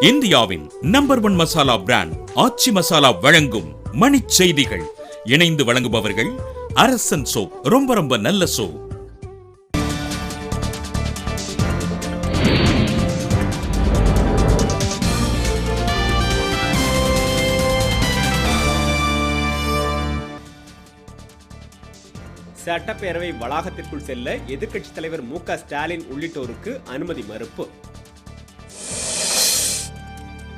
இந்தியாவின் number 1 masala brand ஆச்சி மசாலா வழங்கும் மணிச் செய்திகள். இணைந்து வழங்குபவர்கள் அரசன் சோப். ரொம்ப ரொம்ப நல்ல சோப். சட்டப்பேரவை வளாகத்திற்குள் செல்ல எதிர்க்கட்சித் தலைவர் மு.க. ஸ்டாலின் உள்ளிட்டோருக்கு அனுமதி மறுப்பு.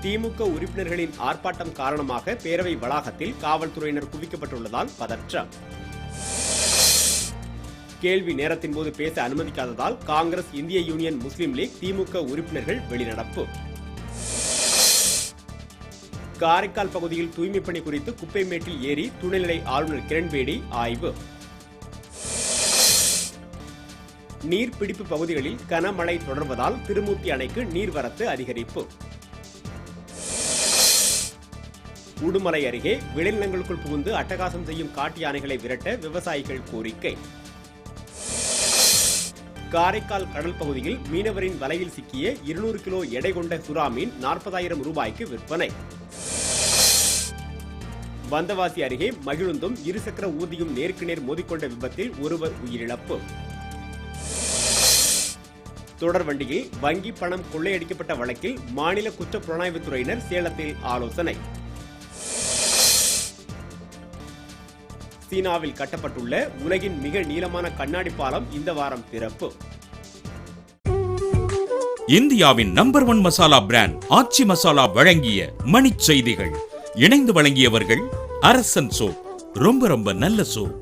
திமுக உறுப்பினர்களின் ஆர்ப்பாட்டம் காரணமாக பேரவை வளாகத்தில் காவல்துறையினர் குவிக்கப்பட்டுள்ளதால் பதற்றம். கேள்வி நேரத்தின் போது பேச அனுமதிக்காததால் காங்கிரஸ், இந்திய யூனியன் முஸ்லீம் லீக், திமுக உறுப்பினர்கள் வெளிநடப்பு. காரைக்கால் பகுதியில் தூய்மை பணி குறித்து குப்பைமேட்டில் ஏறி துணைநிலை ஆளுநர் கிரண்பேடி ஆய்வு. நீர்பிடிப்பு பகுதிகளில் கனமழை தொடர்வதால் திருமூர்த்தி அணைக்கு நீர்வரத்து அதிகரிப்பு. உடுமலை அருகே விளைநிலங்களுக்குள் புகுந்து அட்டகாசம் செய்யும் காட்டு யானைகளை விரட்ட விவசாயிகள் கோரிக்கை. காரைக்கால் கடல் பகுதியில் மீனவரின் வலையில் சிக்கிய 200 கிலோ எடை கொண்ட சுறா மீன் 40,000 ரூபாய்க்கு விற்பனை. வந்தவாசி அருகே மகிழுந்தும் இருசக்கர ஊர்தியும் நேருக்கு நேர் மோதிக்கொண்ட விபத்தில் ஒருவர் உயிரிழப்பு. தொடர்வண்டியில் வங்கி பணம் கொள்ளையடிக்கப்பட்ட வழக்கில் மாநில குற்ற புலனாய்வுத்துறையினர் சேலத்தில் ஆலோசனை. சீனாவில் கட்டப்பட்டுள்ள உலகின் மிக நீளமான கண்ணாடி பாலம் இந்த வாரம் திறப்பு. இந்தியாவின் நம்பர் 1 மசாலா பிராண்ட் ஆச்சி மசாலா வழங்கிய மணிச் செய்திகள். இணைந்து வழங்கியவர்கள் அரசன் சோப். ரொம்ப ரொம்ப நல்ல சோப்.